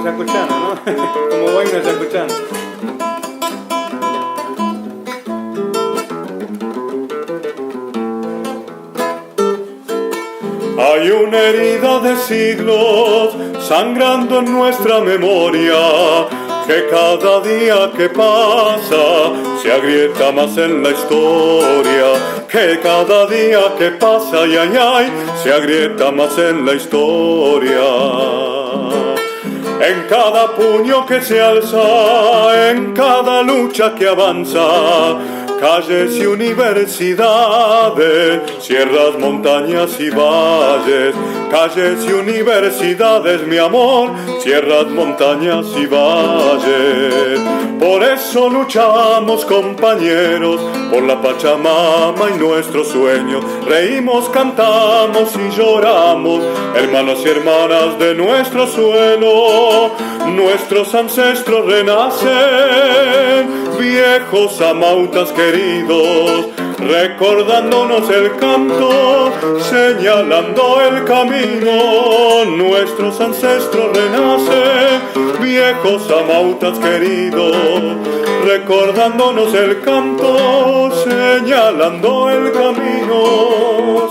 yacuchana, ¿no? Como boina yacuchana. Hay una herida de siglos sangrando en nuestra memoria, que cada día que pasa se agrieta más en la historia, que cada día que pasa, ay, ay, ay, se agrieta más en la historia. En cada puño que se alza, en cada lucha que avanza, calles y universidades, sierras, montañas y valles, calles y universidades, mi amor, sierras, montañas y valles. Por eso luchamos, compañeros, por la Pachamama y nuestros sueños. Reímos, cantamos y lloramos, hermanos y hermanas de nuestro suelo. Nuestros ancestros renacen, viejos amautas queridos, recordándonos el canto, señalando el camino. Nuestros ancestros renacen, viejos amautas queridos, recordándonos el canto, señalando el camino.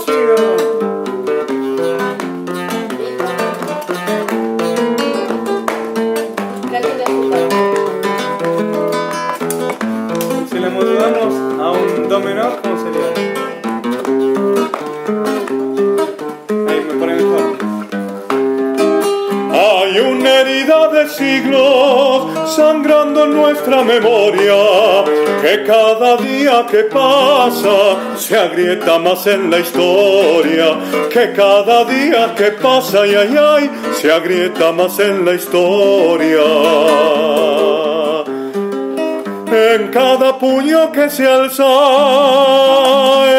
Si le modulamos a un do menor, ¿cómo sería? Ahí me pone mejor. Hay una herida de siglos sangrando en nuestra memoria, que cada día que pasa se agrieta más en la historia, que cada día que pasa, ay, ay, ay, se agrieta más en la historia. En cada puño que se alza,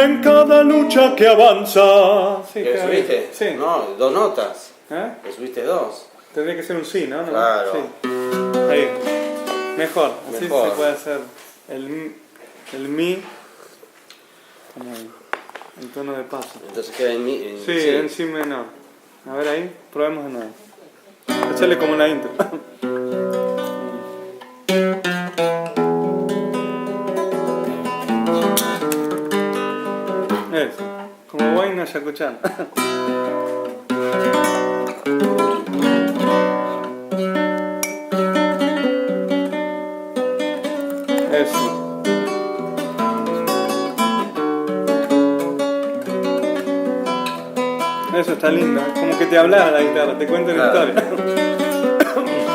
en cada lucha que avanza. Sí, ¿Qué subiste? Sí. No, 2 notas. ¿Eh? Que subiste 2. Tendría que ser un sí, ¿no? Claro. Sí. Ahí. Mejor. Así Mejor. se puede hacer el mi como el tono de paso. Entonces queda en mi. Sí, en si menor. A ver ahí, probemos de nuevo. Echarle como una intro. Eso, como boina yacuchana. Eso. Eso está lindo, como que te hablara la guitarra, te cuento la Claro. historia.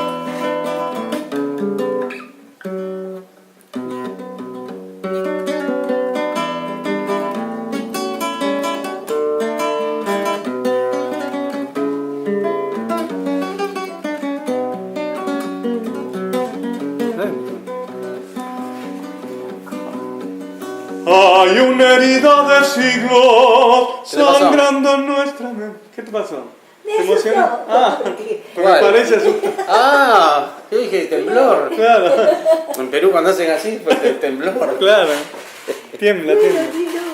Hay una herida de siglos ¿Qué te pasó? sangrando en nuestra mente. ¿Qué te pasó? ¿Te Me emocionó? asustó. Ah, porque ¿Cuál? parece asustado. ¡Ah! Yo dije temblor. Claro, En Perú cuando hacen así, pues temblor. claro. Tiembla, tiembla. Sí, no,